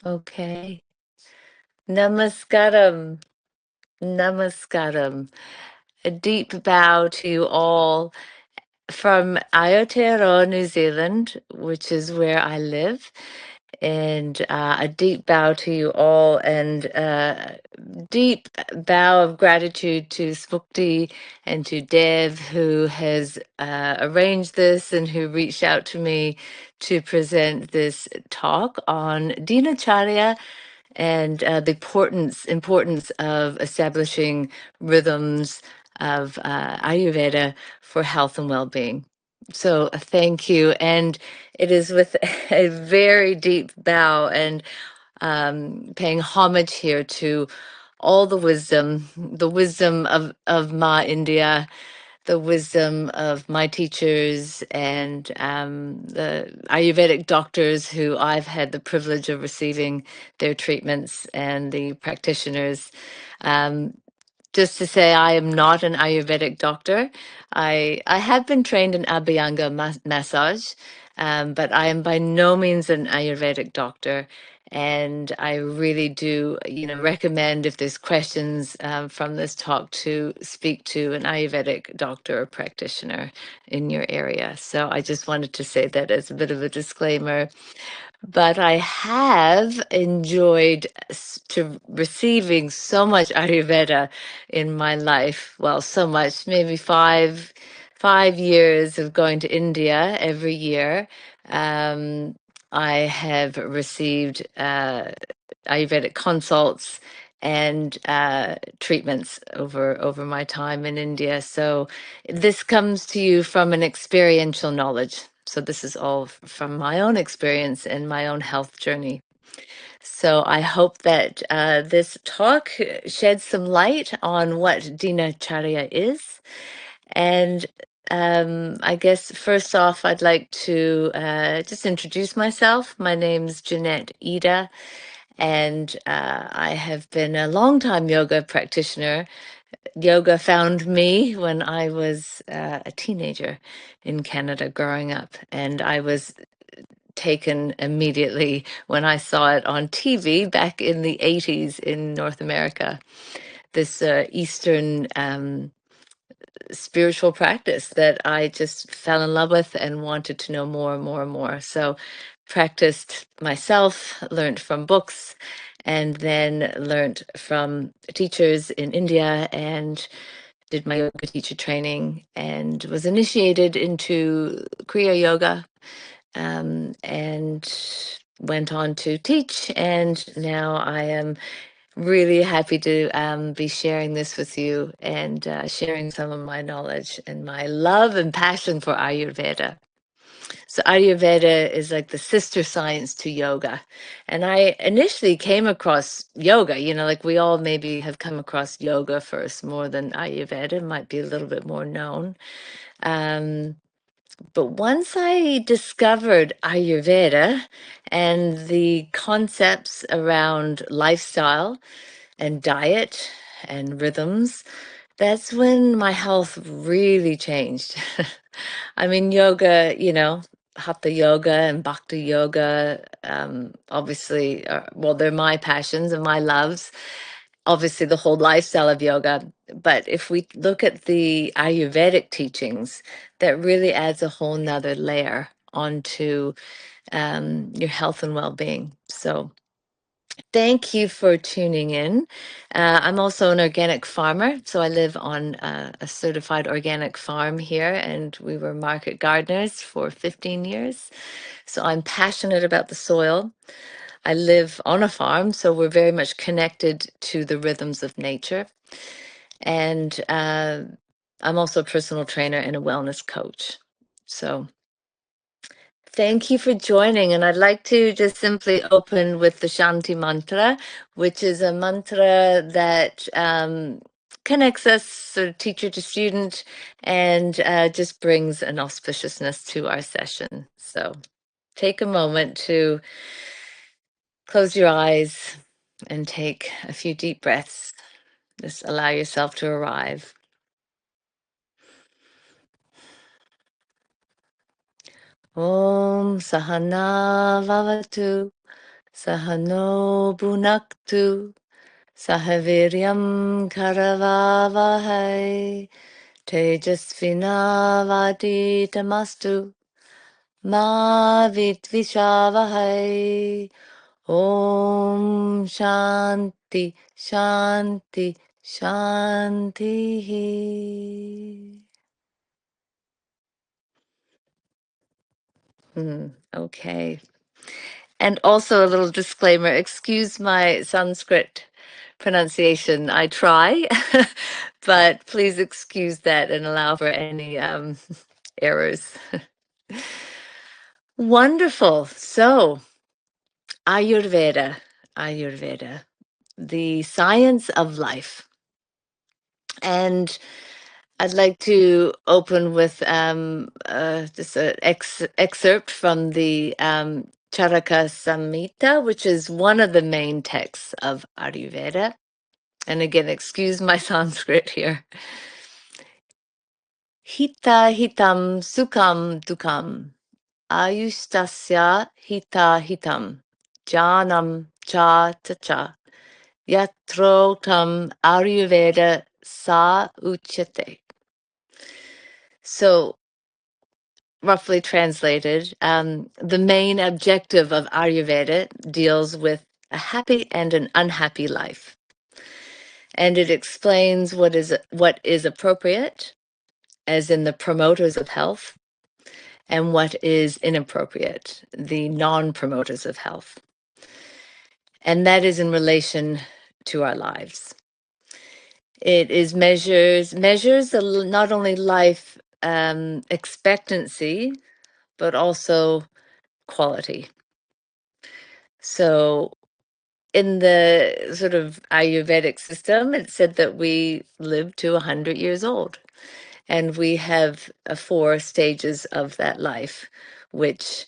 Okay. Namaskaram. Namaskaram. A deep bow to you all from Aotearoa, New Zealand, which is where I live. And a deep bow to you all, and deep bow of gratitude to Smukti and to Dev, who has arranged this and who reached out to me to present this talk on Dhinacharya and the importance of establishing rhythms of Ayurveda for health and well-being. So thank you, and it is with a very deep bow and paying homage here to all the wisdom of Ma India, the wisdom of my teachers and the Ayurvedic doctors who I've had the privilege of receiving their treatments, and the practitioners. Um, just to say, I am not an Ayurvedic doctor. I have been trained in Abhyanga massage, but I am by no means an Ayurvedic doctor. And I really do, recommend, if there's questions from this talk, to speak to an Ayurvedic doctor or practitioner in your area. So I just wanted to say that as a bit of a disclaimer. But I have enjoyed to receiving so much Ayurveda in my life. Well, so much, maybe 5 years of going to India every year. Um, I have received Ayurvedic consults and treatments over my time in India. So this comes to you from an experiential knowledge. So this is all from my own experience and my own health journey. So I hope that this talk sheds some light on what Dinacharya is. And I guess first off, I'd like to just introduce myself. My name's Jeanette Ida, and I have been a long-time yoga practitioner. Yoga found me when I was a teenager in Canada growing up, and I was taken immediately when I saw it on TV back in the 80s in North America. This Eastern spiritual practice that I just fell in love with and wanted to know more and more and more. So practiced myself, learned from books, and then learned from teachers in India, and did my yoga teacher training, and was initiated into Kriya Yoga, and went on to teach. And now I am really happy to be sharing this with you, and sharing some of my knowledge and my love and passion for Ayurveda. So Ayurveda is like the sister science to yoga. And I initially came across yoga, like we all maybe have come across yoga first more than Ayurveda. It might be a little bit more known. But once I discovered Ayurveda and the concepts around lifestyle and diet and rhythms, that's when my health really changed. I mean, yoga, Hatha yoga and Bhakti yoga, obviously, well, they're my passions and my loves. Obviously, the whole lifestyle of yoga. But if we look at the Ayurvedic teachings, that really adds a whole nother layer onto your health and well-being. So thank you for tuning in. I'm also an organic farmer, so I live on a certified organic farm here, and we were market gardeners for 15 years. So I'm passionate about the soil. I live on a farm, so we're very much connected to the rhythms of nature. And I'm also a personal trainer and a wellness coach. So thank you for joining. And I'd like to just simply open with the Shanti mantra, which is a mantra that connects us, sort of teacher to student, and just brings an auspiciousness to our session. So take a moment to close your eyes and take a few deep breaths. Just allow yourself to arrive. Om Sahana Vavatu Sahano Bhunaktu Sahaviryam Karavavahai Tejasvinavaditamastu Ma Vitvishavahai. Om Shanti Shanti Shanti. Okay. And also a little disclaimer, excuse my Sanskrit pronunciation. I try, but please excuse that and allow for any errors. Wonderful. So, Ayurveda, the science of life. And I'd like to open with just an excerpt from the Charaka Samhita, which is one of the main texts of Ayurveda. And again, excuse my Sanskrit here. Hita hitam sukham dukam ayustasya hita hitam janam cha cha cha yatrotam Ayurveda sa uchyate. So, roughly translated, the main objective of Ayurveda deals with a happy and an unhappy life. And it explains what is appropriate, as in the promoters of health, and what is inappropriate, the non-promoters of health. And that is in relation to our lives. It is measures not only life expectancy, but also quality. So in the sort of Ayurvedic system, it said that we live to 100 years old. And we have 4 stages of that life, which,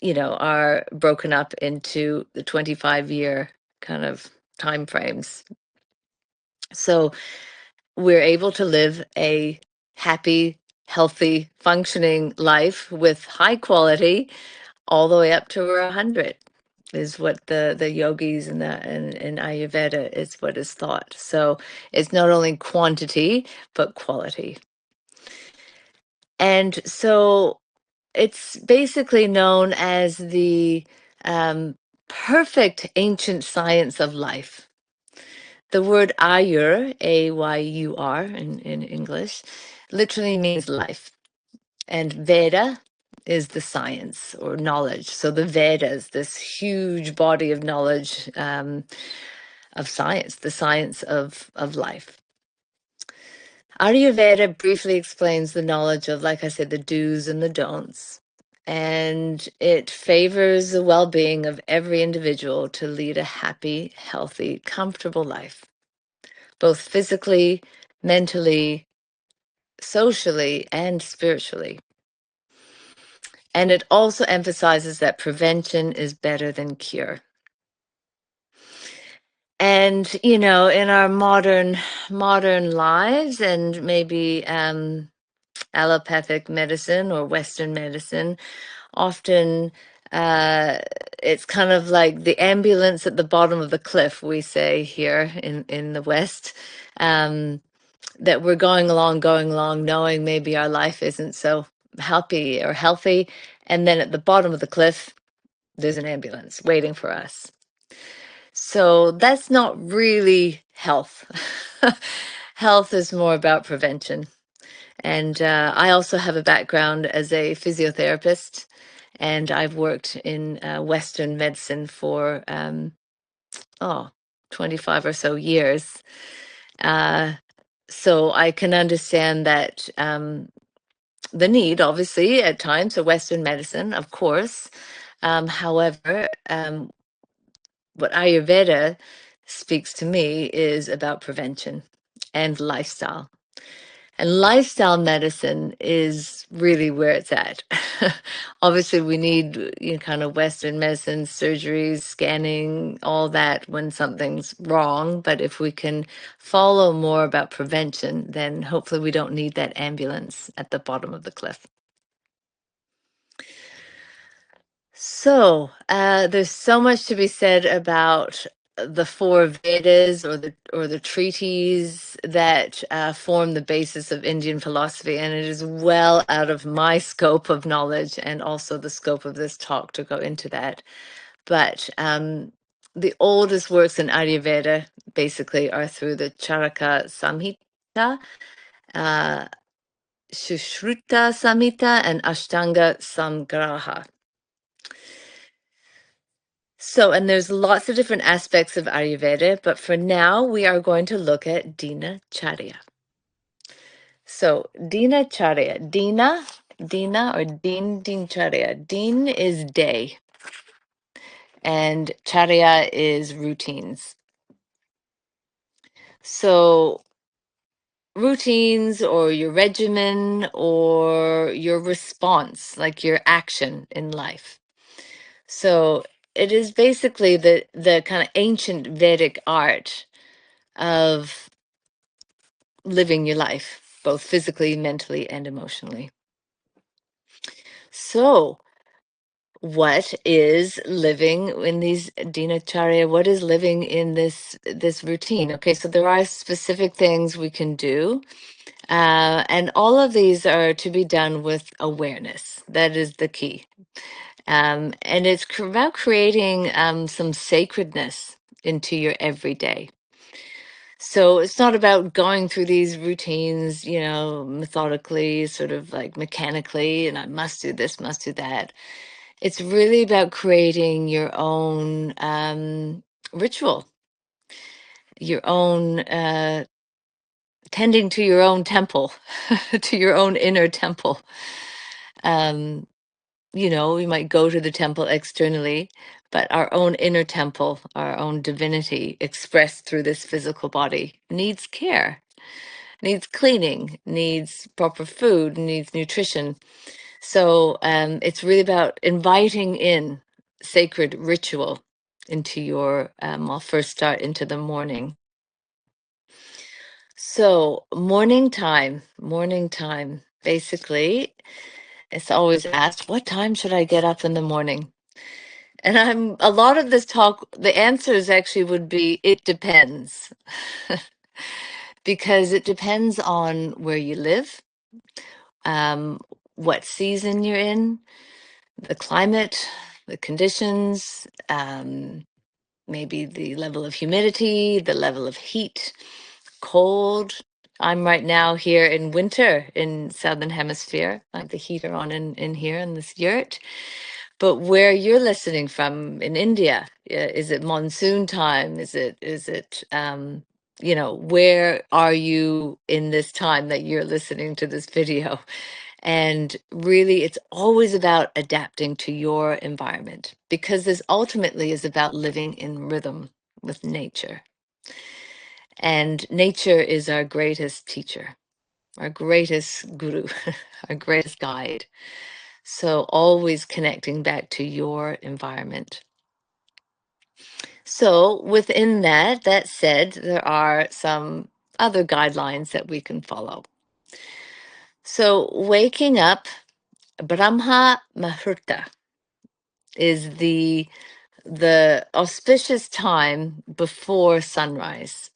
are broken up into the 25-year kind of time frames. So we're able to live a happy, healthy, functioning life with high quality all the way up to 100 is what the yogis and in Ayurveda is what is thought. So it's not only quantity, but quality. And so it's basically known as the perfect ancient science of life. The word Ayur, A-Y-U-R in English, literally means life. And Veda is the science or knowledge. So the Vedas, this huge body of knowledge of science, the science of life. Ayurveda briefly explains the knowledge of, like I said, the do's and the don'ts. And it favors the well-being of every individual to lead a happy, healthy, comfortable life, both physically, mentally, socially, and spiritually. And it also emphasizes that prevention is better than cure. And, in our modern lives and maybe allopathic medicine or Western medicine, often it's kind of like the ambulance at the bottom of the cliff, we say here in the West, that we're going along, knowing maybe our life isn't so happy or healthy. And then at the bottom of the cliff, there's an ambulance waiting for us. So that's not really health. Health is more about prevention. And I also have a background as a physiotherapist, and I've worked in Western medicine for 25 or so years. So I can understand that the need, obviously, at times, of Western medicine, of course. However, what Ayurveda speaks to me is about prevention and lifestyle. And lifestyle medicine is really where it's at. Obviously, we need kind of Western medicine, surgeries, scanning, all that when something's wrong. But if we can follow more about prevention, then hopefully we don't need that ambulance at the bottom of the cliff. So, there's so much to be said about the four Vedas or the treaties that form the basis of Indian philosophy, and it is well out of my scope of knowledge and also the scope of this talk to go into that. But the oldest works in Ayurveda basically are through the Charaka Samhita, uh, Sushruta Samhita, and Ashtanga Samgraha. So, and there's lots of different aspects of Ayurveda, but for now we are going to look at Dhinacharya. So, Dhinacharya, Dina or Dincharya. Din is day, and Charya is routines. So, routines or your regimen or your response, like your action in life. So, it is basically the kind of ancient Vedic art of living your life, both physically, mentally, and emotionally. So, what is living in these Dhinacharya? What is living in this routine? Okay, so there are specific things we can do, and all of these are to be done with awareness. That is the key, and it's about creating some sacredness into your everyday. So it's not about going through these routines, methodically, sort of like mechanically, and I must do this, must do that. It's really about creating your own ritual, your own tending to your own temple, to your own inner temple. Um, we might go to the temple externally, but our own inner temple, our own divinity expressed through this physical body needs care, needs cleaning, needs proper food, needs nutrition. So it's really about inviting in sacred ritual into your, I'll first start into the morning. So morning time, basically, it's always asked, what time should I get up in the morning? And a lot of this talk, the answers actually would be, it depends. Because it depends on where you live, um, what season you're in, the climate, the conditions, maybe the level of humidity, the level of heat, cold. I'm right now here in winter in Southern Hemisphere. I have the heater on in here in this yurt. But where you're listening from in India, is it monsoon time? Where are you in this time that you're listening to this video? And really, it's always about adapting to your environment because this ultimately is about living in rhythm with nature. And nature is our greatest teacher, our greatest guru, our greatest guide. So always connecting back to your environment. So within that said, there are some other guidelines that we can follow. So waking up, Brahma Muhurta is the auspicious time before sunrise.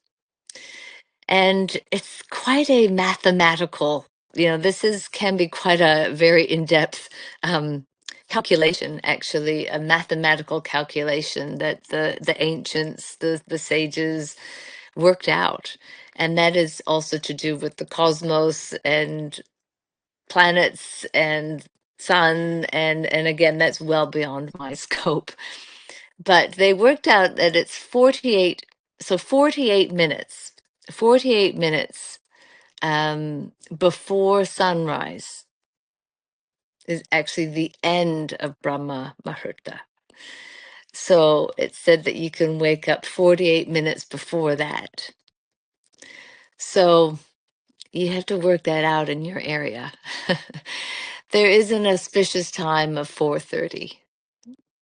And it's quite a mathematical, can be quite a very in-depth calculation, actually, a mathematical calculation that the ancients, the sages worked out. And that is also to do with the cosmos and planets and sun. And again, that's well beyond my scope. But they worked out that it's 48, so 48 minutes, 48 minutes before sunrise is actually the end of Brahma Muhurta. So it said that you can wake up 48 minutes before that. So you have to work that out in your area. There is an auspicious time of 4:30,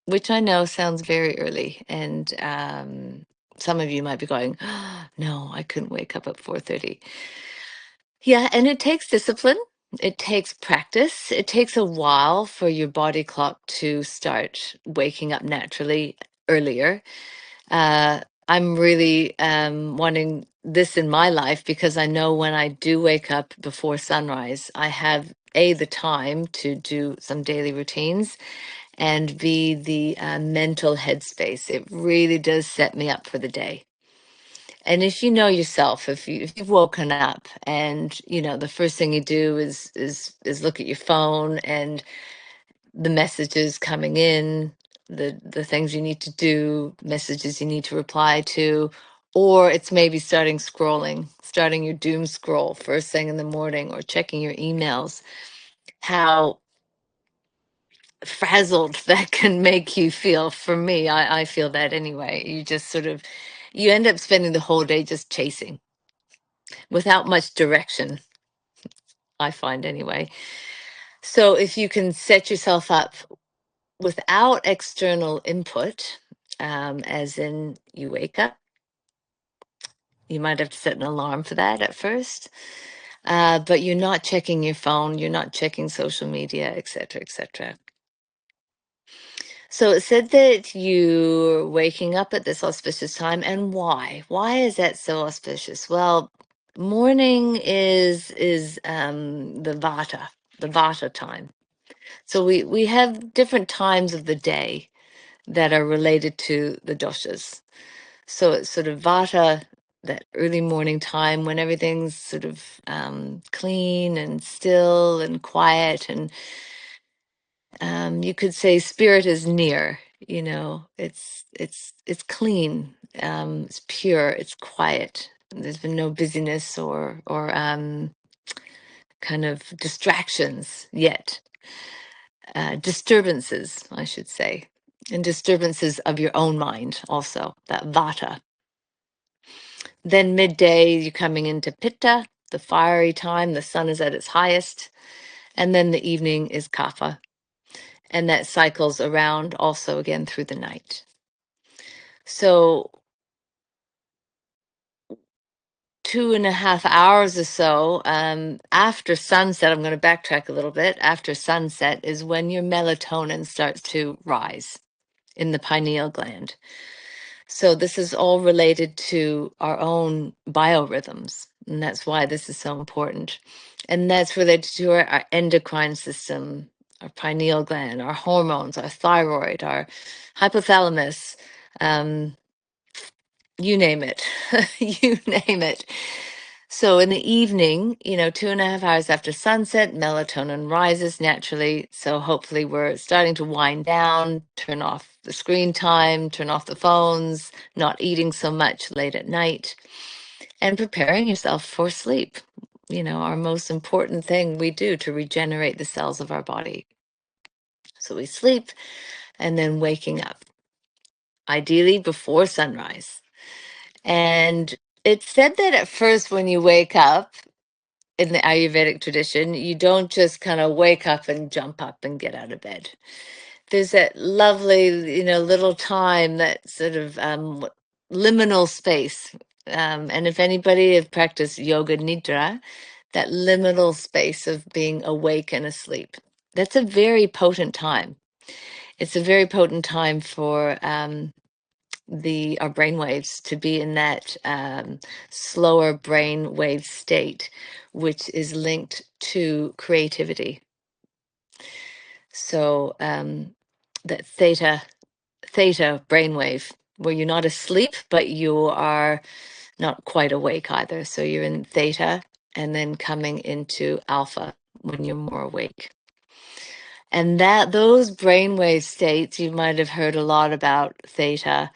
which I know sounds very early. And some of you might be going, oh, no, I couldn't wake up at 4:30. Yeah, and it takes discipline. It takes practice. It takes a while for your body clock to start waking up naturally earlier. Uh, I'm really wanting this in my life because I know when I do wake up before sunrise, I have A, the time to do some daily routines, and B, the mental headspace. It really does set me up for the day. And if you know yourself, if you've woken up and you know the first thing you do is look at your phone and the messages coming in, the things you need to do, messages you need to reply to, or it's maybe starting your doom scroll first thing in the morning or checking your emails, how frazzled that can make you feel. For me, I feel that anyway. You just sort of you end up spending the whole day just chasing without much direction, I find anyway. So if you can set yourself up without external input, as in you wake up, you might have to set an alarm for that at first, but you're not checking your phone, you're not checking social media, etc., etc. So it said that you're waking up at this auspicious time, and why? Why is that so auspicious? Well, morning is the Vata time. So we have different times of the day that are related to the doshas. So it's sort of Vata, that early morning time when everything's sort of clean and still and quiet, and you could say spirit is near. You know, it's clean, it's pure, it's quiet. There's been no busyness or kind of distractions yet. Disturbances, I should say, and disturbances of your own mind also, that Vata. Then midday, you're coming into Pitta, the fiery time, the sun is at its highest. And then the evening is Kapha. And that cycles around also again through the night. So 2.5 hours or so after sunset, I'm going to backtrack a little bit. After sunset is when your melatonin starts to rise in the pineal gland. So this is all related to our own biorhythms, and that's why this is so important. And that's related to our endocrine system, our pineal gland, our hormones, our thyroid, our hypothalamus, um, you name it, you name it. So in the evening, 2.5 hours after sunset, melatonin rises naturally. So hopefully we're starting to wind down, turn off the screen time, turn off the phones, not eating so much late at night, and preparing yourself for sleep. Our most important thing we do to regenerate the cells of our body. So we sleep and then waking up, ideally before sunrise. And it's said that at first when you wake up, in the Ayurvedic tradition, you don't just kind of wake up and jump up and get out of bed. There's that lovely, little time, that sort of liminal space. And if anybody has practiced yoga nidra, that liminal space of being awake and asleep, that's a very potent time. It's a very potent time for our brain waves to be in that slower brain wave state, which is linked to creativity. So that theta brainwave, where you're not asleep, but you are not quite awake either. So you're in theta and then coming into alpha when you're more awake. And those brainwave states, you might have heard a lot about theta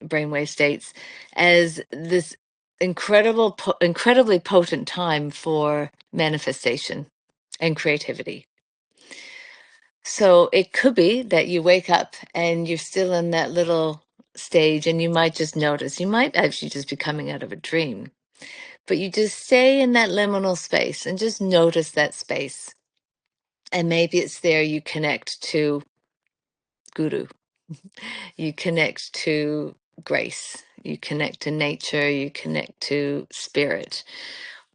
brainwave states as this incredibly potent time for manifestation and creativity. So it could be that you wake up and you're still in that little stage, and you might just notice, you might actually just be coming out of a dream, but you just stay in that liminal space and just notice that space. And maybe it's there you connect to guru, you connect to grace, you connect to nature, you connect to spirit,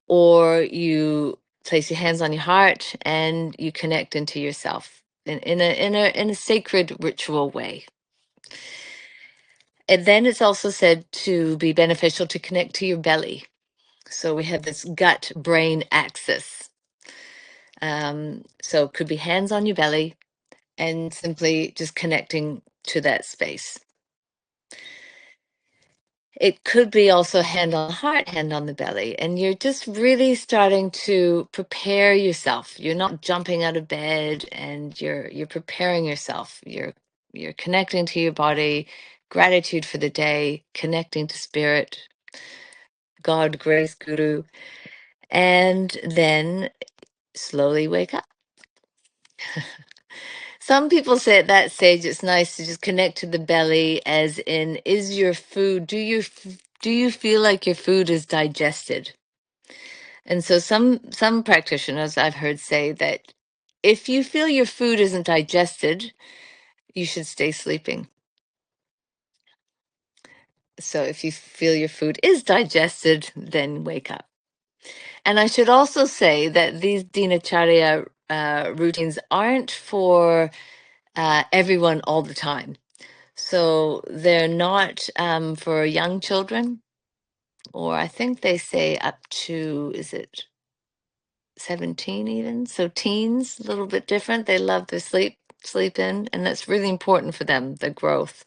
or you place your hands on your heart and you connect into yourself in a sacred ritual way. And then it's also said to be beneficial to connect to your belly. So we have this gut brain axis. So it could be hands on your belly and simply just connecting to that space. It could be also hand on the heart, hand on the belly, and you're just really starting to prepare yourself. You're not jumping out of bed, and you're preparing yourself. You're connecting to your body, gratitude for the day, connecting to spirit, God, grace, guru, and then slowly wake up. Some people say at that stage it's nice to just connect to the belly, as in, is your food, do you feel like your food is digested? And so some practitioners I've heard say that if you feel your food isn't digested, you should stay sleeping. So if you feel your food is digested, then wake up. And I should also say that these Dhinacharya routines aren't for everyone all the time. So they're not for young children, or I think they say up to, is it 17 even? So teens, a little bit different. They love their sleep in, and that's really important for them, the growth.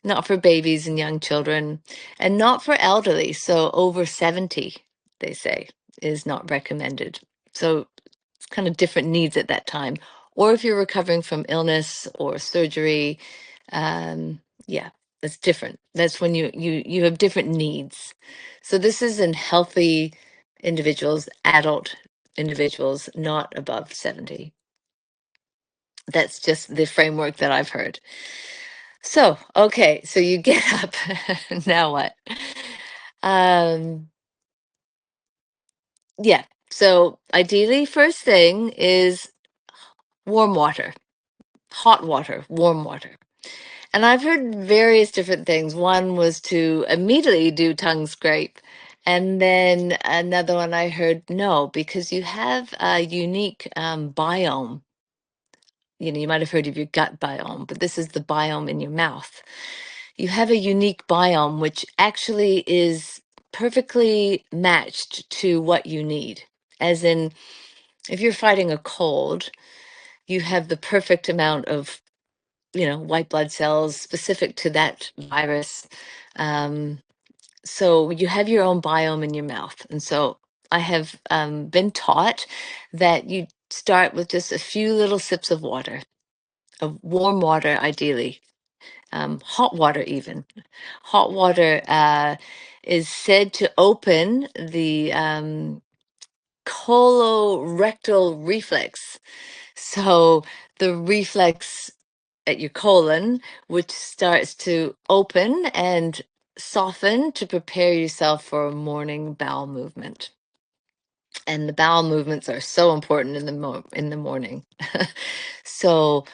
Not for babies and young children, and not for elderly. So over 70, they say, is not recommended. So it's kind of different needs at that time. Or if you're recovering from illness or surgery, yeah, that's different. That's when you have different needs. So this is in healthy individuals, adult individuals, not above 70. That's just the framework that I've heard. So, okay, so you get up. Now what? Um, yeah. So ideally, first thing is warm water, hot water, warm water. And I've heard various different things. One was to immediately do tongue scrape. And then another one I heard no, because you have a unique biome. You know, you might have heard of your gut biome, but this is the biome in your mouth. You have a unique biome, which actually is perfectly matched to what you need. As in, if you're fighting a cold, you have the perfect amount of, white blood cells specific to that virus. So you have your own biome in your mouth. And so I have been taught that you start with just a few little sips of water, of warm water, ideally, hot water, even. Hot water is said to open the colorectal reflex. So the reflex at your colon, which starts to open and soften to prepare yourself for a morning bowel movement. And the bowel movements are so important in the morning. So,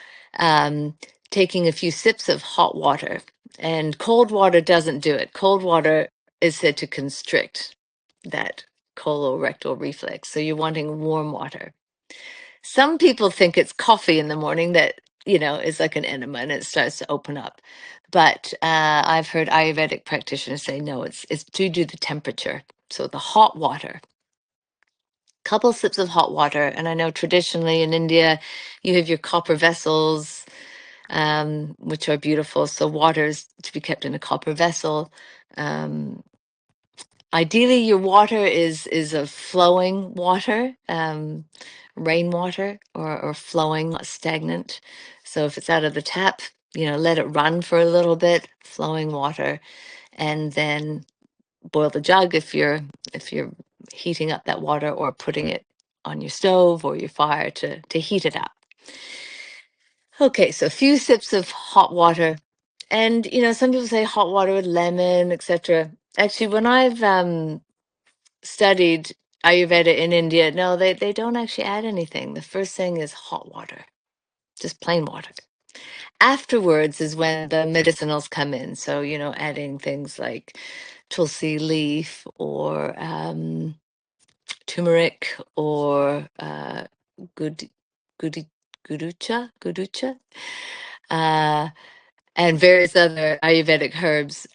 taking a few sips of hot water, and cold water doesn't do it. Cold water is said to constrict that colorectal reflex. So you're wanting warm water. Some people think it's coffee in the morning that, is like an enema and it starts to open up. But I've heard Ayurvedic practitioners say, no, it's due to the temperature. So the hot water, couple sips of hot water. And I know traditionally in India, you have your copper vessels, which are beautiful. So water is to be kept in a copper vessel. Ideally, your water is a flowing water, rainwater, or flowing, not stagnant. So if it's out of the tap, let it run for a little bit, flowing water, and then boil the jug if you're heating up that water, or putting it on your stove or your fire to heat it up. Okay, so a few sips of hot water. And some people say hot water with lemon, etc. Actually, when I've studied Ayurveda in India, no, they don't actually add anything. The first thing is hot water, just plain water. Afterwards is when the medicinals come in. So, adding things like tulsi leaf, or turmeric or gud, gudi, guducha, uh, and various other Ayurvedic herbs.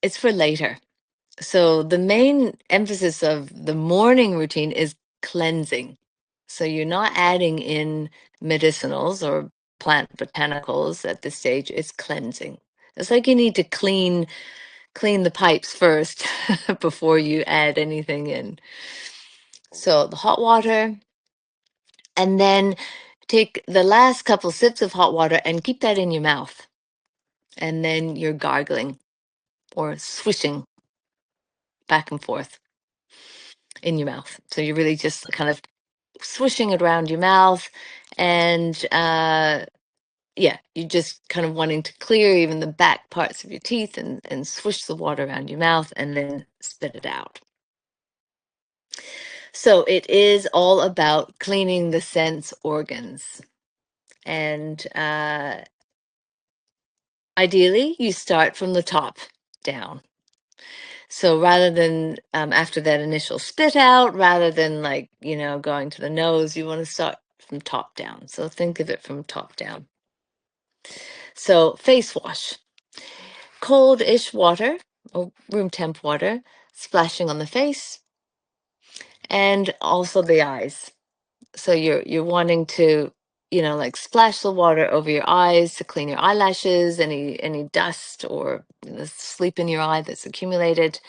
It's for later. So the main emphasis of the morning routine is cleansing. So you're not adding in medicinals or plant botanicals at this stage. It's cleansing. It's like you need to clean the pipes first before you add anything in. So the hot water, and then take the last couple sips of hot water and keep that in your mouth. And then you're gargling or swishing back and forth in your mouth. So you're really just kind of swishing it around your mouth. And yeah, you're just kind of wanting to clear even the back parts of your teeth and swish the water around your mouth and then spit it out. So it is all about cleaning the sense organs. And ideally, you start from the top down. So rather than after that initial spit out, rather than like, going to the nose, you want to start from top down. So think of it from top down. So face wash, cold-ish water or room temp water, splashing on the face and also the eyes. So you're wanting to, like splash the water over your eyes to clean your eyelashes, any dust or sleep in your eye that's accumulated.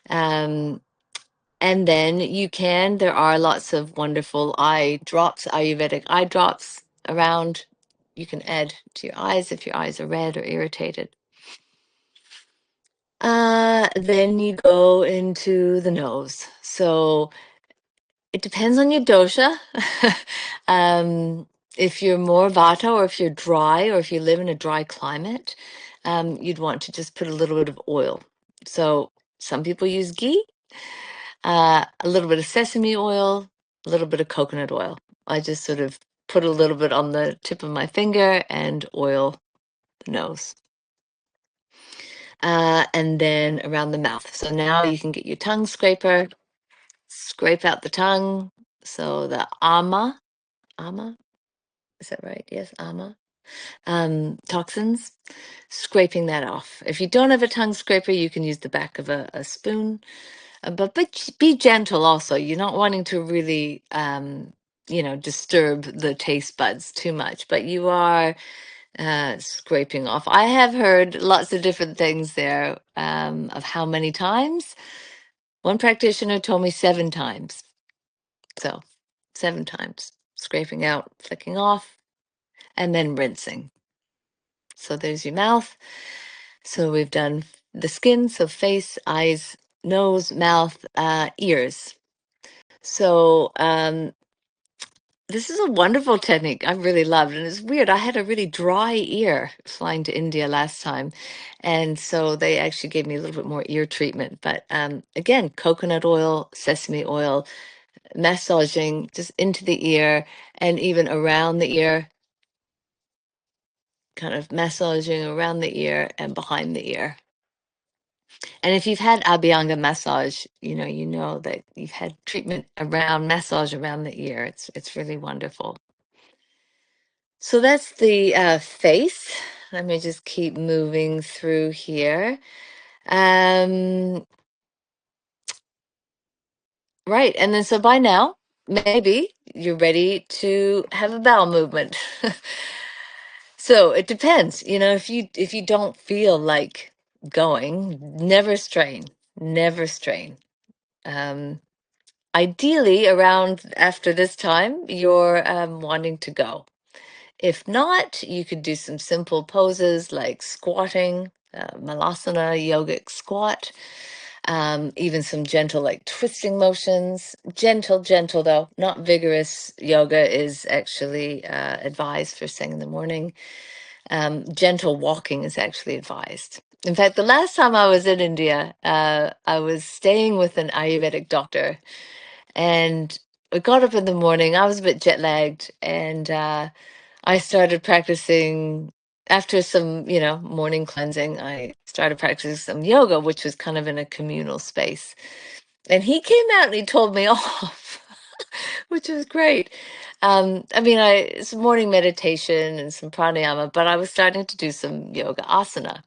And then there are lots of wonderful eye drops, Ayurvedic eye drops around. You can add to your eyes if your eyes are red or irritated. Then you go into the nose. So it depends on your dosha. If you're more vata or if you're dry or if you live in a dry climate, you'd want to just put a little bit of oil. So some people use ghee, a little bit of sesame oil, a little bit of coconut oil. I just sort of put a little bit on the tip of my finger and oil the nose. And then around the mouth. So now you can get your tongue scraper, scrape out the tongue. So the ama, is that right? Yes, ama. Toxins, scraping that off. If you don't have a tongue scraper, you can use the back of a spoon. But be gentle also. You're not wanting to really, disturb the taste buds too much, but you are scraping off. I have heard lots of different things there of how many times. One practitioner told me 7 times. So 7 times, scraping out, flicking off, and then rinsing. So there's your mouth. So we've done the skin, so face, eyes, nose, mouth, ears. So this is a wonderful technique I really loved. And it's weird. I had a really dry ear flying to India last time. And so they actually gave me a little bit more ear treatment. But again, coconut oil, sesame oil, massaging just into the ear and even around the ear, kind of massaging around the ear and behind the ear. And if you've had Abhyanga massage, you know that you've had treatment around massage around the ear. It's really wonderful. So that's the face. Let me just keep moving through here. Right, and then so by now, maybe you're ready to have a bowel movement. So it depends. If you don't feel like going, never strain, never strain. Ideally, around after this time, you're wanting to go. If not, you could do some simple poses like squatting, malasana, yogic squat, even some gentle like twisting motions. Gentle though, not vigorous yoga is actually advised first thing in the morning. Gentle walking is actually advised. In fact, the last time I was in India, I was staying with an Ayurvedic doctor, and I got up in the morning. I was a bit jet lagged, and I started practicing after some, morning cleansing. I started practicing some yoga, which was kind of in a communal space. And he came out and he told me off, which was great. I mean, it's morning meditation and some pranayama, but I was starting to do some yoga asana.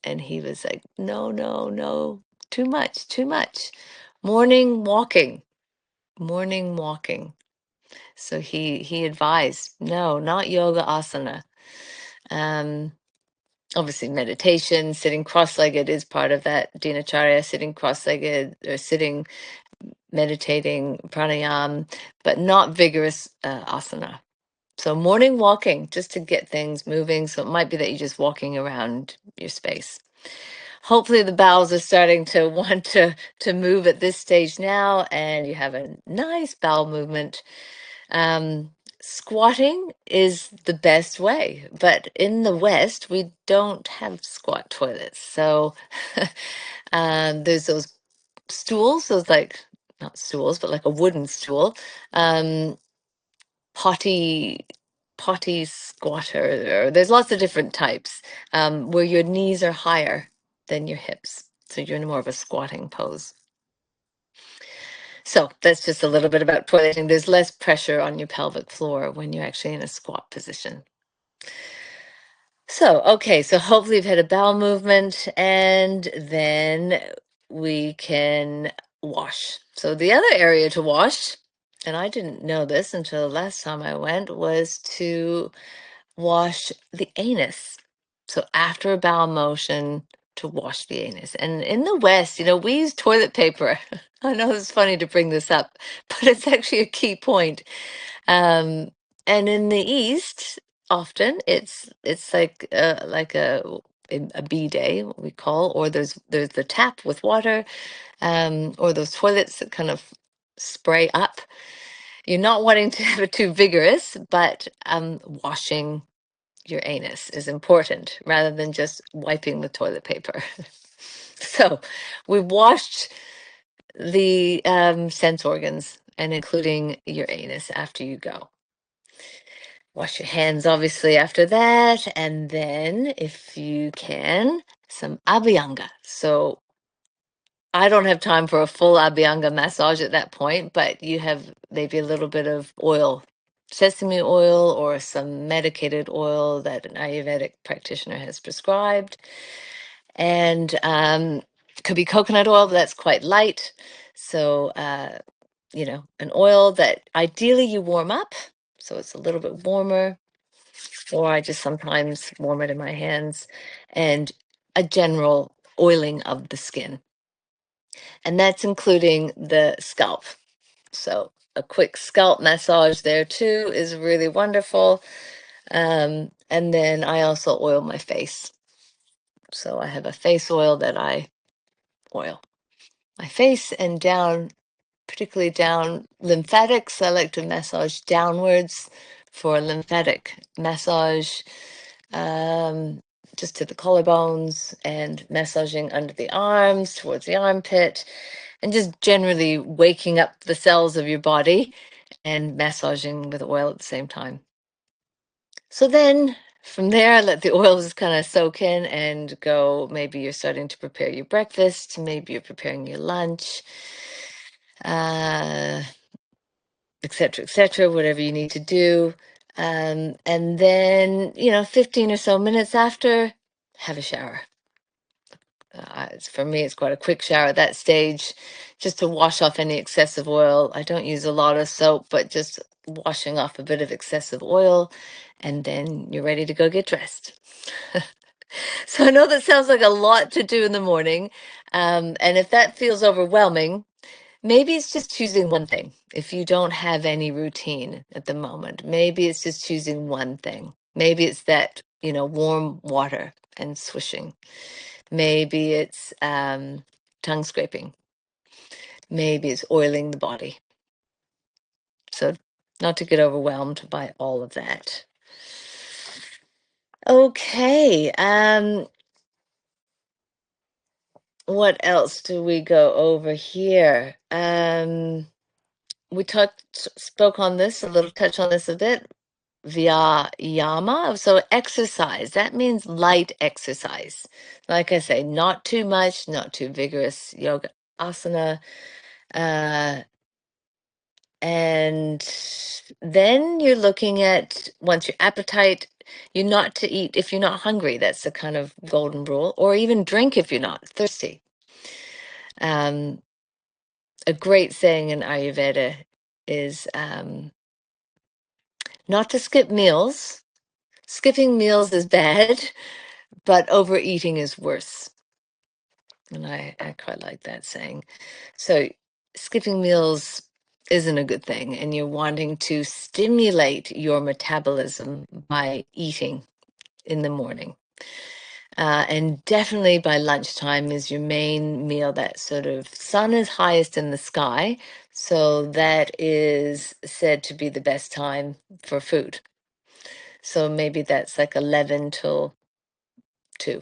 And he was like, no, no, no, too much, too much. Morning walking, morning walking. So he advised, no, not yoga asana. Um, Obviously meditation, sitting cross-legged is part of that Dhinacharya, sitting cross-legged or sitting, meditating, pranayam, but not vigorous asana. So morning walking, just to get things moving. So it might be that you're just walking around your space. Hopefully the bowels are starting to want to move at this stage now, and you have a nice bowel movement. Squatting is the best way, but in the West, we don't have squat toilets. So there's those stools, those like, not stools, but like a wooden stool, um, potty squatter, or there's lots of different types, where your knees are higher than your hips. So you're in more of a squatting pose. So that's just a little bit about toileting. There's less pressure on your pelvic floor when you're actually in a squat position. So, okay, so hopefully you've had a bowel movement, and then we can wash. So the other area to wash, and I didn't know this until the last time I went, was to wash the anus. So after a bowel motion, to wash the anus. And in the West, we use toilet paper. I know it's funny to bring this up, but it's actually a key point. And in the East, often it's like a bidet, what we call, or there's the tap with water, or those toilets that kind of spray up. You're not wanting to have it too vigorous, but washing your anus is important rather than just wiping with toilet paper. So we've washed the sense organs, and including your anus after you go. Wash your hands, obviously, after that, and then, if you can, some Abhyanga. So I don't have time for a full Abhyanga massage at that point, but you have maybe a little bit of oil, sesame oil, or some medicated oil that an Ayurvedic practitioner has prescribed. And could be coconut oil, but that's quite light. So, an oil that ideally you warm up, so it's a little bit warmer, or I just sometimes warm it in my hands, and a general oiling of the skin. And that's including the scalp. So a quick scalp massage there too is really wonderful. And then I also oil my face. So I have a face oil that I oil my face and down, particularly down lymphatics. I like to massage downwards for lymphatic massage, just to the collarbones, and massaging under the arms towards the armpit, and just generally waking up the cells of your body and massaging with oil at the same time. So then from there, I let the oils kind of soak in and go. Maybe you're starting to prepare your breakfast, maybe you're preparing your lunch, et cetera, whatever you need to do. And then, 15 or so minutes after, have a shower. For me, it's quite a quick shower at that stage, just to wash off any excessive oil. I don't use a lot of soap, but just washing off a bit of excessive oil, and then you're ready to go get dressed. So I know that sounds like a lot to do in the morning. And if that feels overwhelming, maybe it's just choosing one thing. If you don't have any routine at the moment, maybe it's just choosing one thing. Maybe it's that, warm water and swishing. Maybe it's tongue scraping. Maybe it's oiling the body. So not to get overwhelmed by all of that. Okay. What else do we go over here? We spoke on this a little, touch on this a bit. Vyayama, so exercise. That means light exercise. Like I say, not too much, not too vigorous yoga asana. Uh, and then you're looking at, once your appetite, you're not to eat if you're not hungry. That's the kind of golden rule. Or even drink if you're not thirsty. A great saying in Ayurveda is not to skip meals. Skipping meals is bad, but overeating is worse. And I quite like that saying. So skipping meals isn't a good thing, and you're wanting to stimulate your metabolism by eating in the morning. And definitely by lunchtime is your main meal. That sort of sun is highest in the sky. So that is said to be the best time for food. So maybe that's like 11 till 2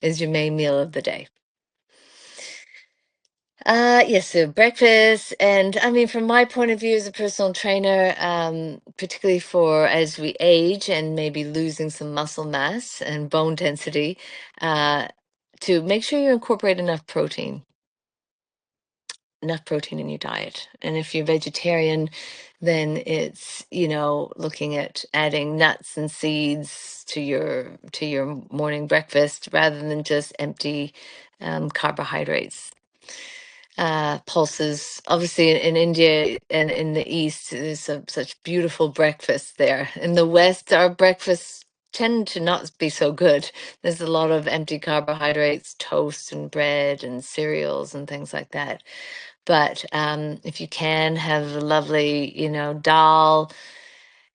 is your main meal of the day. Yes, so breakfast, and I mean, from my point of view as a personal trainer, particularly for as we age and maybe losing some muscle mass and bone density, to make sure you incorporate enough protein in your diet. And if you're vegetarian, then it's, looking at adding nuts and seeds to your morning breakfast rather than just empty carbohydrates. Pulses. Obviously, in India and in the East, there's such beautiful breakfasts there. In the West, our breakfasts tend to not be so good. There's a lot of empty carbohydrates, toast and bread and cereals and things like that. But if you can have a lovely, dal,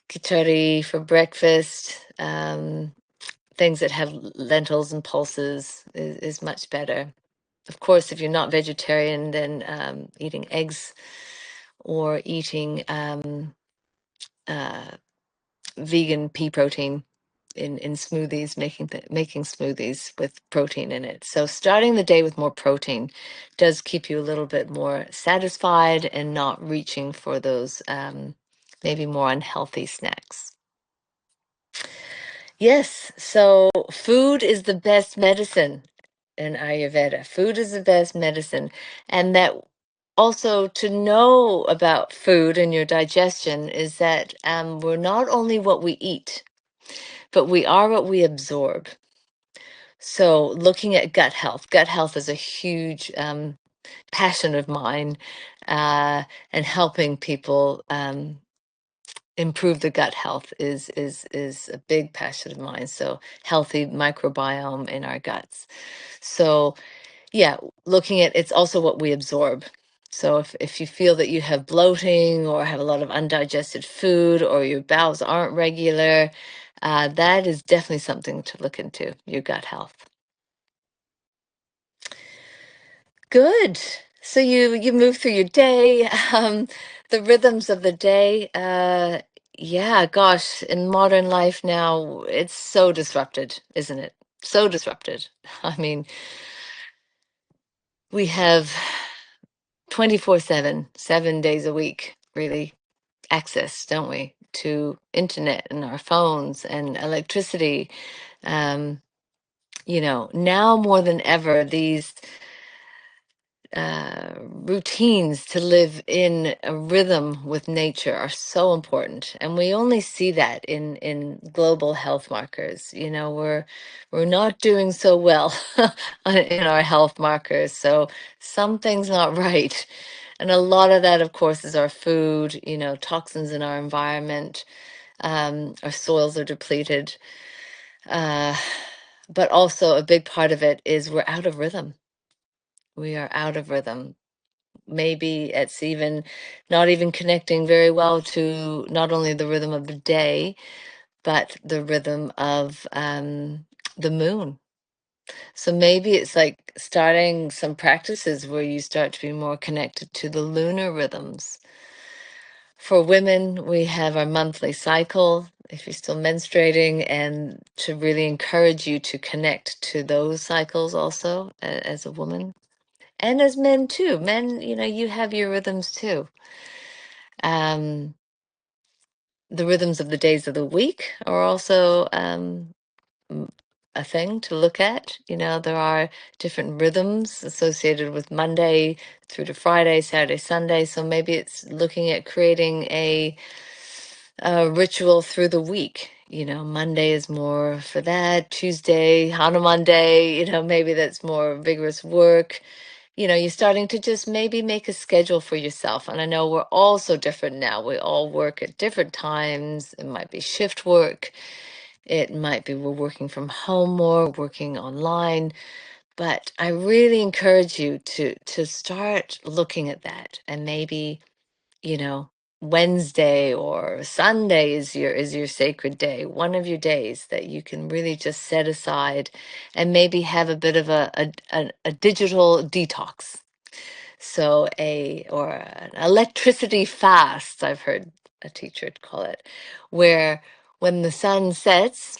khichdi for breakfast, things that have lentils and pulses is much better. Of course, if you're not vegetarian, then eating eggs or eating vegan pea protein in smoothies, making smoothies with protein in it. So starting the day with more protein does keep you a little bit more satisfied and not reaching for those maybe more unhealthy snacks. Yes, so food is the best medicine in Ayurveda. Food is the best medicine. And that also to know about food and your digestion is that we're not only what we eat, but we are what we absorb. So looking at gut health is a huge passion of mine, and helping people improve the gut health is a big passion of mine. So healthy microbiome in our guts. So yeah, looking at, it's also what we absorb. So if you feel that you have bloating or have a lot of undigested food or your bowels aren't regular, that is definitely something to look into, your gut health. Good. So you move through your day, the rhythms of the day. Yeah, gosh, in modern life now, it's so disrupted, isn't it? So disrupted. I mean, we have 24/7, 7 days a week, really, access, don't we, to internet and our phones and electricity. Now more than ever, these routines to live in a rhythm with nature are so important, and we only see that in global health markers. We're not doing so well in our health markers, so something's not right. And a lot of that, of course, is our food, toxins in our environment. Our soils are depleted, uh, but also a big part of it is we're out of rhythm. We are out of rhythm. Maybe it's even not even connecting very well to not only the rhythm of the day, but the rhythm of the moon. So maybe it's like starting some practices where you start to be more connected to the lunar rhythms. For women, we have our monthly cycle, if you're still menstruating, and to really encourage you to connect to those cycles also as a woman. And as men too. Men, you have your rhythms too. Um, the rhythms of the days of the week are also a thing to look at. You know, there are different rhythms associated with Monday through to Friday, Saturday, Sunday. So maybe it's looking at creating a ritual through the week. You know, Monday is more for that. Tuesday, Hanuman Day, you know, maybe that's more vigorous work. You know, you're starting to just maybe make a schedule for yourself. And I know we're all so different now. We all work at different times. It might be shift work. It might be we're working from home more, working online. But I really encourage you to start looking at that, and maybe, you know, Wednesday or Sunday is your sacred day, one of your days that you can really just set aside and maybe have a bit of a digital detox. So or an electricity fast, I've heard a teacher call it, where when the sun sets,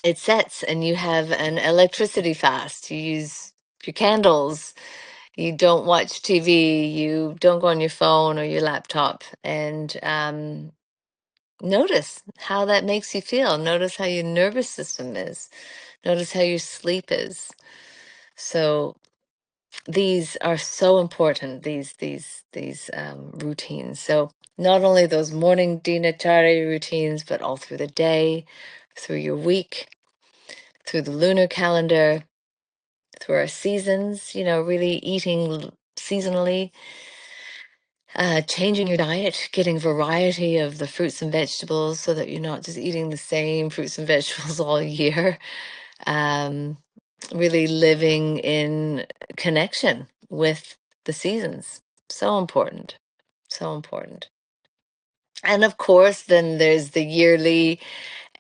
it sets and you have an electricity fast. You use your candles, you don't watch TV, you don't go on your phone or your laptop, and notice how that makes you feel. Notice how your nervous system is. Notice how your sleep is. So these are so important, these routines. So not only those morning Dhinacharya routines, but all through the day, through your week, through the lunar calendar, through our seasons, you know, really eating seasonally, changing your diet, getting variety of the fruits and vegetables so that you're not just eating the same fruits and vegetables all year. Um, really living in connection with the seasons. So important. So important. And of course, then there's the yearly,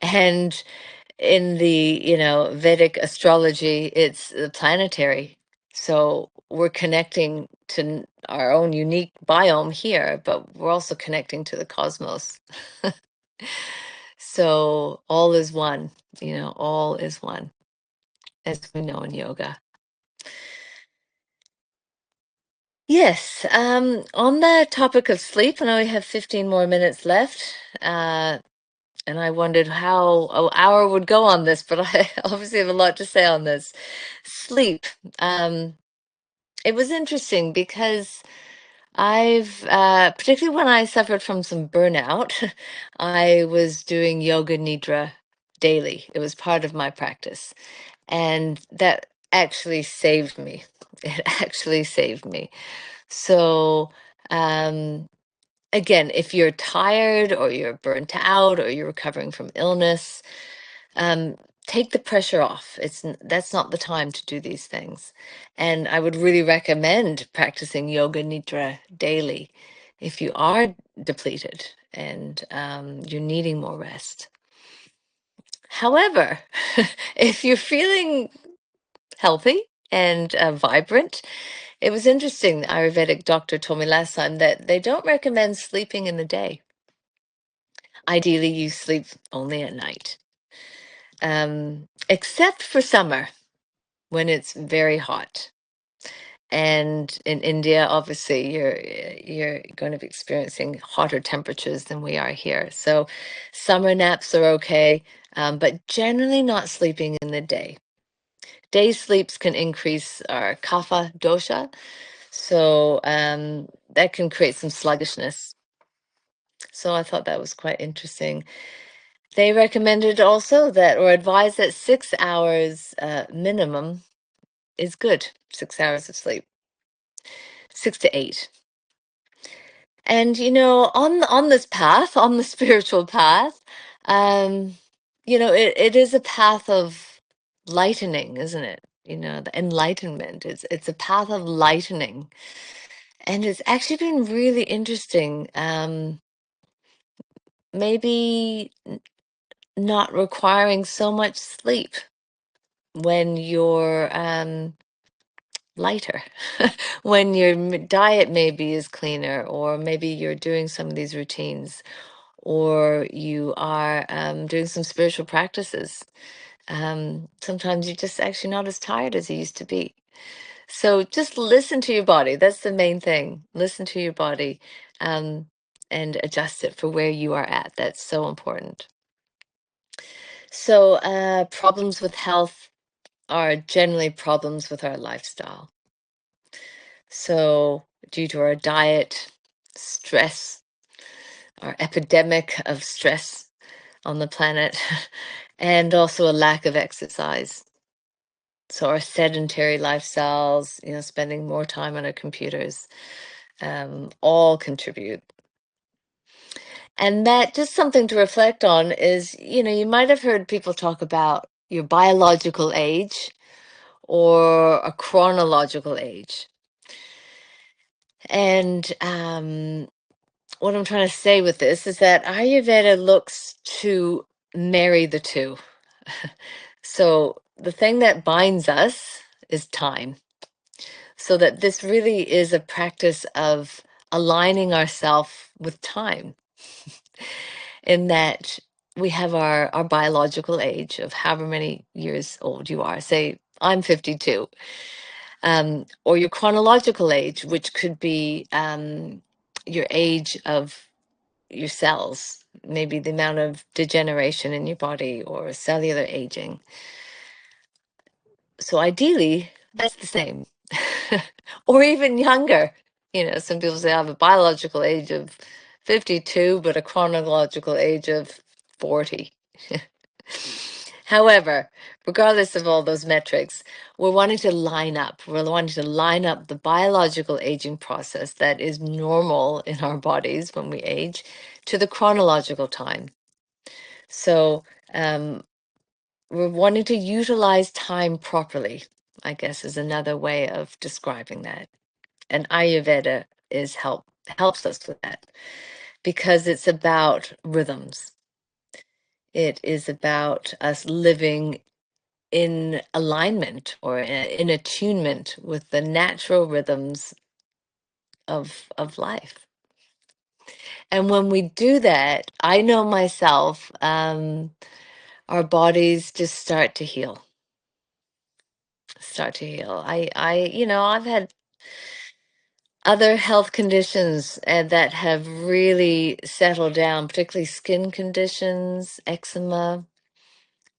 and in the, you know, Vedic astrology, it's planetary. So we're connecting to our own unique biome here, but we're also connecting to the cosmos. So all is one, you know, all is one, as we know in yoga. Yes, on the topic of sleep, I know we have 15 more minutes left, and I wondered how an hour would go on this, but I obviously have a lot to say on this. Sleep. Um, it was interesting because particularly when I suffered from some burnout, I was doing yoga nidra daily. It was part of my practice, and that actually saved me. It actually saved me. So, um, again, if you're tired or you're burnt out or you're recovering from illness, um, take the pressure off. That's not the time to do these things. And I would really recommend practicing yoga nidra daily if you are depleted and you're needing more rest. However, if you're feeling healthy and vibrant, it was interesting. The Ayurvedic doctor told me last time that they don't recommend sleeping in the day. Ideally, you sleep only at night, except for summer when it's very hot. And in India, obviously, you're going to be experiencing hotter temperatures than we are here. So summer naps are okay, but generally not sleeping in the day. Day sleeps can increase our kapha dosha, so that can create some sluggishness. So I thought that was quite interesting. They recommended also that, or advised that 6 hours minimum is good, 6 hours of sleep, 6 to 8. And you know, on this path, on the spiritual path, um, you know, it is a path of lightening, isn't it? You know, the enlightenment. It's a path of lightening, and it's actually been really interesting. Maybe not requiring so much sleep when you're lighter, when your diet maybe is cleaner, or maybe you're doing some of these routines, or you are doing some spiritual practices. Sometimes you're just actually not as tired as you used to be. So just listen to your body. That's the main thing. Listen to your body, and adjust it for where you are at. That's so important. So, problems with health are generally problems with our lifestyle. So, due to our diet, stress, our epidemic of stress on the planet, and also a lack of exercise. So, our sedentary lifestyles, spending more time on our computers, all contribute. And that, just something to reflect on is, you might have heard people talk about your biological age or a chronological age. And what I'm trying to say with this is that Ayurveda looks to marry the two. So the thing that binds us is time. So that this really is a practice of aligning ourselves with time, in that we have our biological age of however many years old you are. Say, I'm 52. Or your chronological age, which could be your age of your cells, maybe the amount of degeneration in your body or cellular aging. So ideally, that's the same, or even younger. Some people say I have a biological age of 52, but a chronological age of 40. However, regardless of all those metrics, we're wanting to line up. We're wanting to line up the biological aging process that is normal in our bodies when we age to the chronological time. So we're wanting to utilize time properly, I guess, is another way of describing that. And Ayurveda helps us with that, because it's about rhythms. It is about us living in alignment or in attunement with the natural rhythms of life. And when we do that, I know myself, our bodies just start to heal. I've had other health conditions that have really settled down, particularly skin conditions, eczema,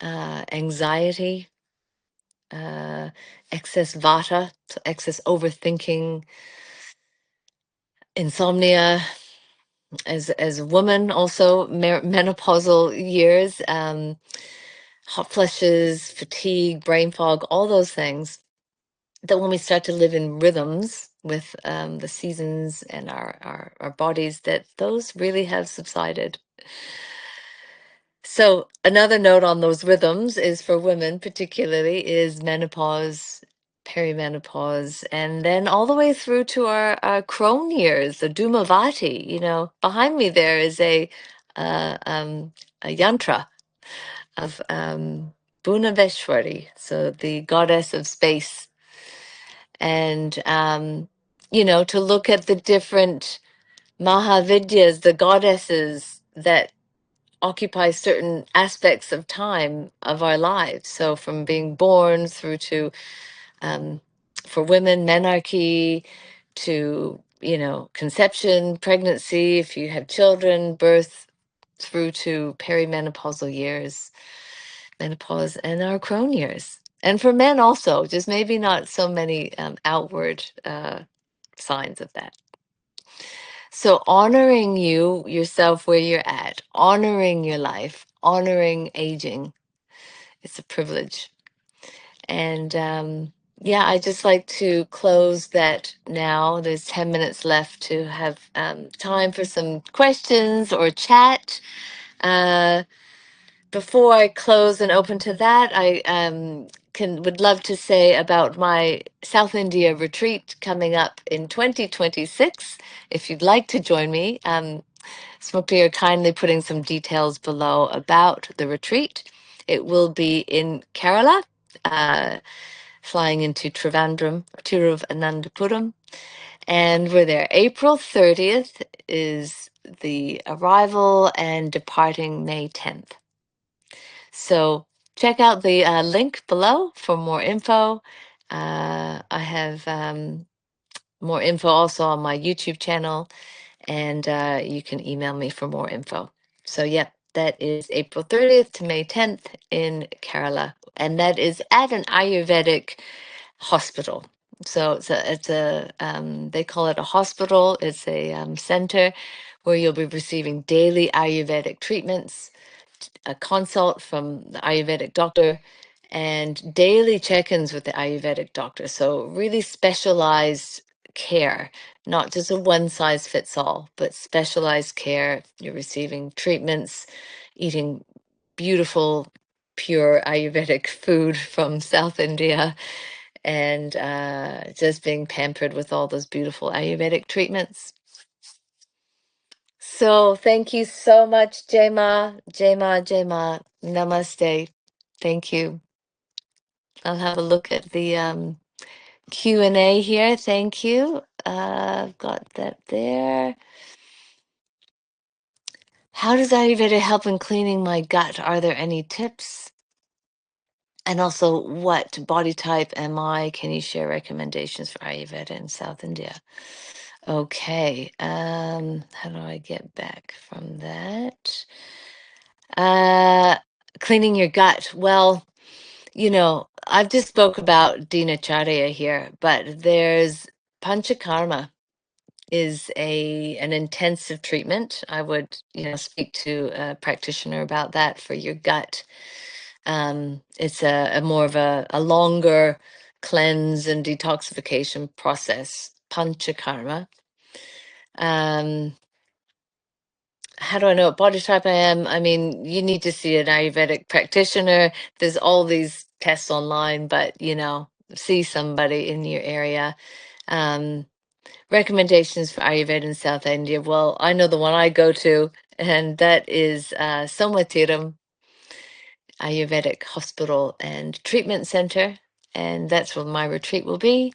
anxiety, excess vata, so excess overthinking, insomnia. As a woman, also menopausal years, hot flushes, fatigue, brain fog, all those things. That when we start to live in rhythms with the seasons and our bodies, that those really have subsided. So another note on those rhythms is, for women particularly, is menopause, perimenopause, and then all the way through to our crone years, the Dhumavati. Behind me there is uh, um, a yantra of Bhunaveshwari, so the goddess of space. And to look at the different Mahavidyas, the goddesses that occupy certain aspects of time of our lives. So from being born through to, for women, menarche, to, conception, pregnancy, if you have children, birth, through to perimenopausal years, menopause, and our crone years. And for men also, just maybe not so many outward signs of that. So honoring yourself where you're at, honoring your life, honoring aging, it's a privilege. And yeah, I just like to close that now. There's 10 minutes left to have time for some questions or chat. Before I close and open to that, I would love to say about my South India retreat coming up in 2026. If you'd like to join me, Smokey are kindly putting some details below about the retreat. It will be in Kerala, flying into Trivandrum, Tiruvananthapuram, and we're there. April 30th is the arrival, and departing May 10th. So check out the link below for more info. I have more info also on my YouTube channel, and you can email me for more info. So, yep, that is April 30th to May 10th in Kerala. And that is at an Ayurvedic hospital. So they call it a hospital. It's a center where you'll be receiving daily Ayurvedic treatments, a consult from the Ayurvedic doctor, and daily check-ins with the Ayurvedic doctor. So really specialized care, not just a one size fits all, but specialized care. You're receiving treatments, eating beautiful, pure Ayurvedic food from South India, and just being pampered with all those beautiful Ayurvedic treatments. So thank you so much, Jema, Jema, Jema. Namaste. Thank you. I'll have a look at the Q&A here. Thank you. I've got that there. How does Ayurveda help in cleaning my gut? Are there any tips? And also, what body type am I? Can you share recommendations for Ayurveda in South India? Okay. How do I get back from that? Cleaning your gut. Well, I've just spoke about Dhinacharya here, but there's Panchakarma is an intensive treatment. I would, speak to a practitioner about that for your gut. It's a more of a longer cleanse and detoxification process, Panchakarma. How do I know what body type I am? I mean, you need to see an Ayurvedic practitioner. There's all these tests online, but see somebody in your area. Recommendations for Ayurveda in South India. Well, I know the one I go to, and that is Somatiram Ayurvedic Hospital and Treatment Center, and that's where my retreat will be.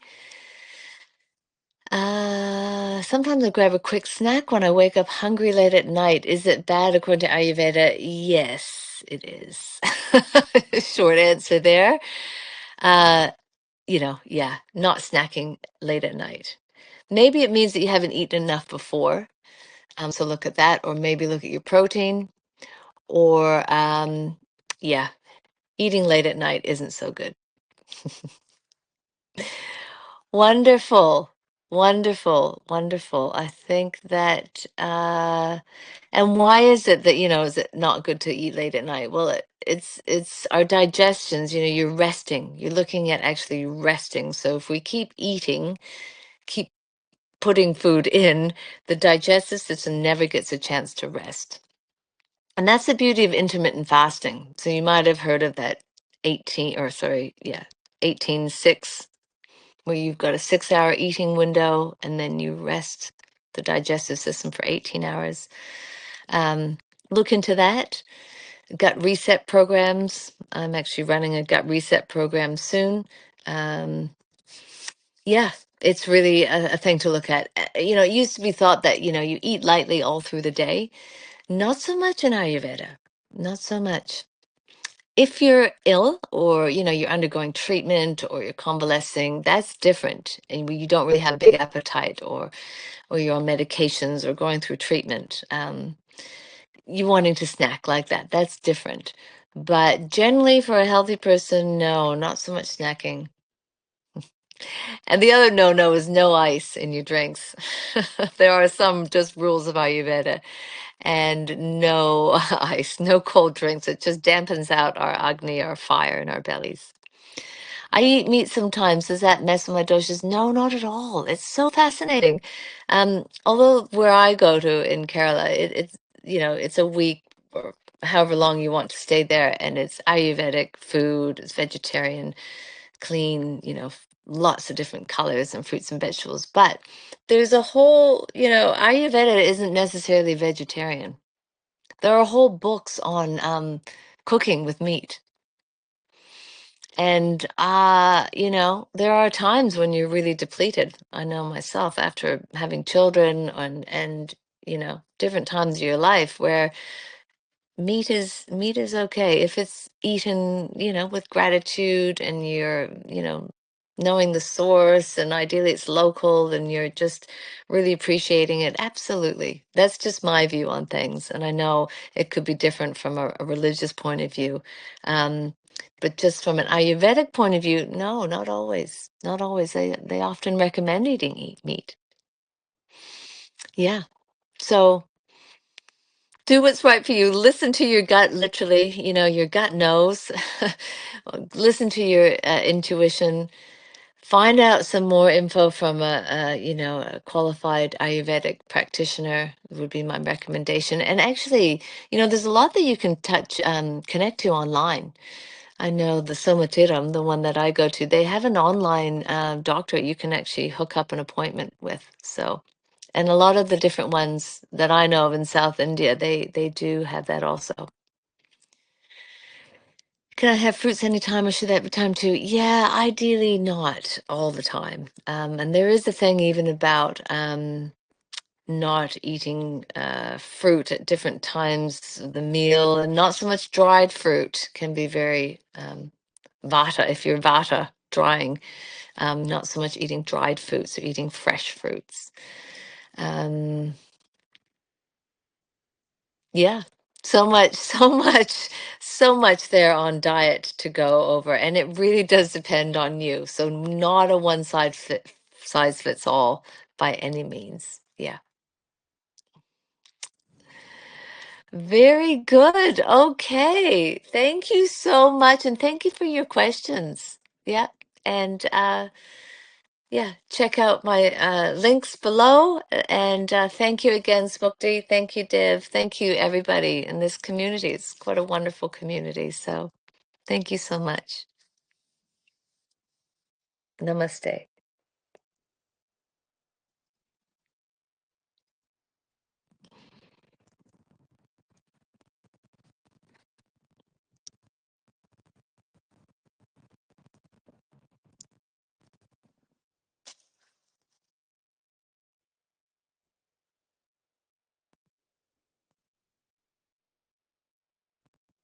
Sometimes I grab a quick snack when I wake up hungry late at night. Is it bad according to Ayurveda? Yes, it is. Short answer there. Yeah, not snacking late at night. Maybe it means that you haven't eaten enough before. So look at that, or maybe look at your protein, or yeah, eating late at night isn't so good. Wonderful, wonderful, wonderful. I think that, and why is it that, is it not good to eat late at night? Well, it's our digestions, you're resting. You're looking at actually resting. So if we keep eating, keep putting food in, the digestive system never gets a chance to rest. And that's the beauty of intermittent fasting. So you might have heard of that 18-6, where you've got a 6-hour eating window and then you rest the digestive system for 18 hours. Look into that. Gut reset programs. I'm actually running a gut reset program soon. Yeah, it's really a thing to look at. It used to be thought that, you eat lightly all through the day. Not so much in Ayurveda. Not so much. If you're ill or, you're undergoing treatment or you're convalescing, that's different. And you don't really have a big appetite or you're on medications or going through treatment. You wanting to snack like that, that's different. But generally for a healthy person, no, not so much snacking. And the other no is no ice in your drinks. There are some just rules of Ayurveda. And no ice, no cold drinks. It just dampens out our Agni, our fire in our bellies. I eat meat sometimes. Does that mess with my doshas? No, not at all. It's so fascinating. Although where I go to in Kerala, it's a week or however long you want to stay there, and it's Ayurvedic food, it's vegetarian, clean, lots of different colors and fruits and vegetables. But there's a whole, Ayurveda isn't necessarily vegetarian. There are whole books on cooking with meat. And there are times when you're really depleted. I know myself after having children and different times of your life where meat is okay if it's eaten, with gratitude and you're, knowing the source, and ideally it's local and you're just really appreciating it. Absolutely. That's just my view on things. And I know it could be different from a religious point of view. Um, but just from an Ayurvedic point of view, no, not always. Not always. They often recommend eating meat. Yeah. So do what's right for you. Listen to your gut, literally. Your gut knows. Listen to your intuition. Find out some more info from a qualified Ayurvedic practitioner would be my recommendation. And actually, there's a lot that you can connect to online. I know the Somatiram, the one that I go to, they have an online doctor you can actually hook up an appointment with. So, and a lot of the different ones that I know of in South India, they do have that also. Can I have fruits anytime or should that be time too? Yeah, ideally not all the time. And there is a thing even about not eating fruit at different times of the meal, and not so much dried fruit can be very vata, if you're vata drying, not so much eating dried fruits or eating fresh fruits. Um, Yeah, so much, so much, so much there on diet to go over, and it really does depend on you. So not a size fits all by any means. Yeah. Very good. Okay. Thank you so much, and thank you for your questions. Yeah. And yeah, check out my links below. And thank you again, Smukti. Thank you, Div. Thank you, everybody in this community. It's quite a wonderful community. So thank you so much. Namaste.